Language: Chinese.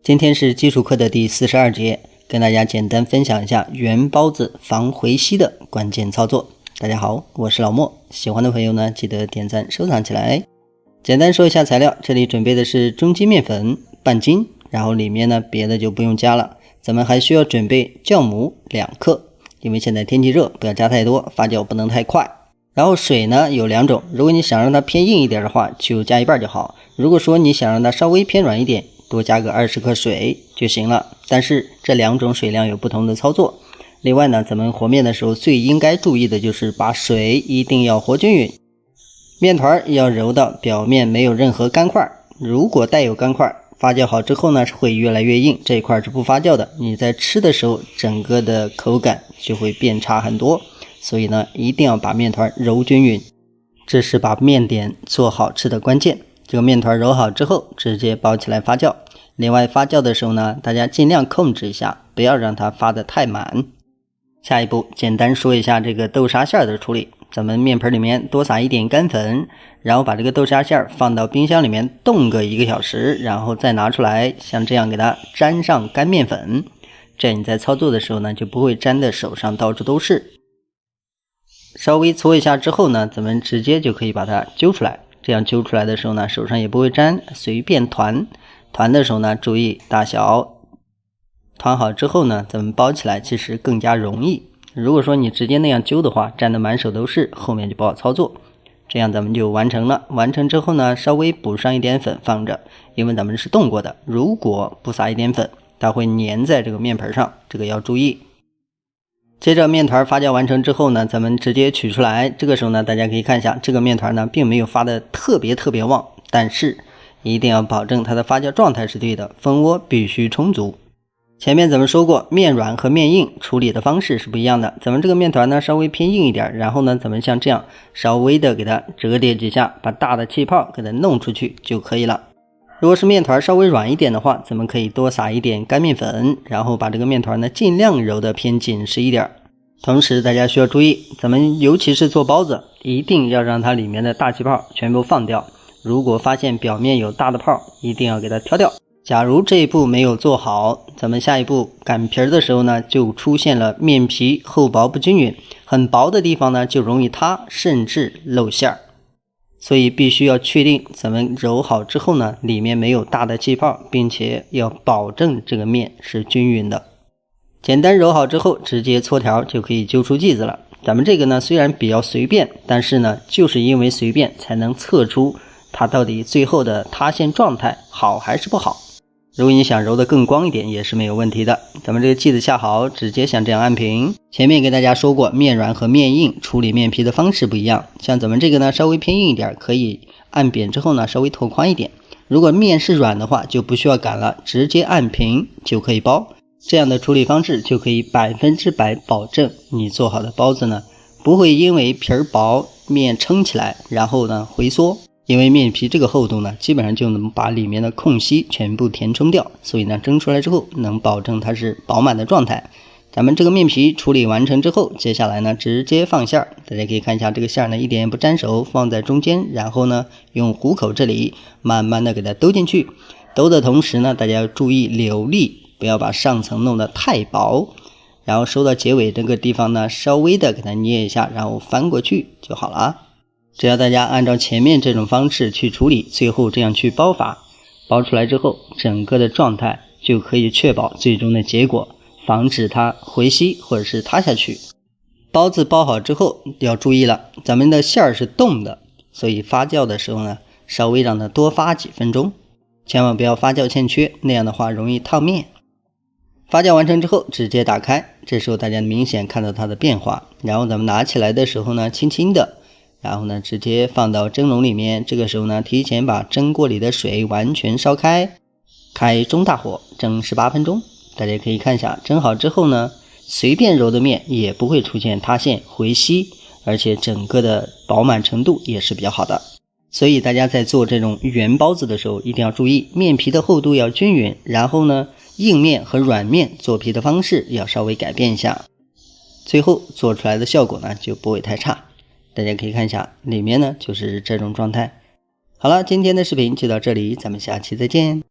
今天是基礎課的第42節，跟大家簡單分享一下圓包子防回吸的關鍵操作。大家好，我是老莫，喜歡的朋友呢記得點讚收藏起來。簡單說一下材料，這裡準備的是中筋麵粉半斤，然後裡面呢別的就不用加了。咱們還需要準備酵母2克，因為現在天氣熱，不要加太多，發酵不能太快。然後水呢有2種，如果你想让它偏硬一點的話，就加1半就好。如果說你想讓它稍微偏軟一點，多加個20克水就行了。但是這2種水量有不同的操作。另外呢，咱們和面的時候最应該注意的就是把水一定要和均匀，面团要揉到表面没有任何乾块，如果带有乾块，發酵好之後呢會越來越硬，這一塊是不發酵的，你在吃的時候整個的口感就會變差很多。所以呢一定要把面团揉均匀，這是把面點做好吃的關鍵。這個面团揉好之後直接包起來發酵。另外發酵的時候呢，大家盡量控制一下，不要讓它發得太滿。下一步簡單說一下這個豆沙餡的處理。咱們面盆裡面多撒一點乾粉，然後把這個豆沙餡放到冰箱裡面凍個1個小時，然後再拿出來，像這樣給它沾上乾面粉，這樣你在操作的時候呢就不會沾的手上到處都是。稍微搓一下之後呢，咱們直接就可以把它揪出来，這樣揪出来的時候呢手上也不會沾，隨便团的时候呢注意大小，团好之後呢咱們包起來其實更加容易。如果說你直接那樣揪的話，沾得滿手都是，後面就不好操作。這樣咱們就完成了。完成之後呢稍微補上一點粉放着，因為咱們是凍過的，如果不撒一點粉它會粘在這個面盆上，這個要注意。接着面團發酵完成之後呢，咱們直接取出來。這個時候呢大家可以看一下，這個面團呢並沒有發得特別旺，但是一定要保證它的發酵狀態是对的，蜂窩必須充足。前面咱們說過，面軟和面硬處理的方式是不一樣的。咱們這個面團呢稍微偏硬一點，然後呢咱們像這樣稍微的給它折疊幾下，把大的氣泡給它弄出去就可以了。如果是面团稍微軟一點的話，咱們可以多撒一點乾面粉，然後把這個面团呢盡量揉得偏緊實一點。同時大家需要注意，咱們尤其是做包子，一定要讓它裡面的大氣泡全部放掉。如果發現表面有大的泡，一定要給它挑掉。假如這一步沒有做好，咱們下一步擀皮的时候呢就出現了面皮厚薄不均匀，很薄的地方呢就容易塌，甚至露馅。所以必須要確定咱們揉好之後呢裡面沒有大的氣泡，並且要保證這個面是均匀的。簡單揉好之後直接搓條就可以揪出劑子了。咱們這個呢雖然比較隨便，但是呢就是因為隨便才能測出它到底最後的塌陷狀態好還是不好。如果你想揉得更光一點也是沒有問題的。咱們這個劑子下好，直接像這樣按平。前面跟大家說過，面軟和面硬處理面皮的方式不一樣。像咱們這個呢稍微偏硬一點，可以按扁之後呢稍微拓寬一點。如果面是軟的話就不需要擀了，直接按平就可以包。這樣的處理方式就可以100%保證你做好的包子呢不會因為皮兒薄面撐起來然後呢回縮。因為面皮這個厚度呢基本上就能把裡面的空隙全部填充掉，所以呢蒸出來之後能保證它是飽滿的狀態。咱們這個面皮處理完成之後，接下來呢直接放餡。大家可以看一下這個餡呢一點也不沾手，放在中間，然後呢用虎口這裡慢慢的給它兜進去。兜的同時呢大家要注意流力，不要把上層弄得太薄，然後收到結尾這個地方呢稍微的給它捏一下，然後翻過去就好了。只要大家按照前面这種方式去處理，最後這樣去包法，包出來之後整個的狀態就可以確保最終的結果，防止它回吸或者是塌下去。包子包好之後要注意了，咱們的餡是凍的，所以發酵的時候呢稍微讓它多發幾分鐘，千萬不要發酵欠缺，那樣的話容易燙面。發酵完成之後直接打開，這時候大家明顯看到它的變化，然後咱們拿起来的時候呢輕輕的，然後呢直接放到蒸籠裡面。這個時候呢提前把蒸鍋裡的水完全燒開，開中大火蒸18分鐘。大家可以看一下，蒸好之後呢隨便揉的面也不会出現塌陷回吸，而且整個的飽滿程度也是比較好的。所以大家在做這種圓包子的時候一定要注意面皮的厚度要均匀，然後呢硬面和軟面做皮的方式要稍微改变一下，最後做出來的效果呢就不會太差。大家可以看一下裡面呢就是這種狀態。好了，今天的視頻就到這裡，咱們下期再見。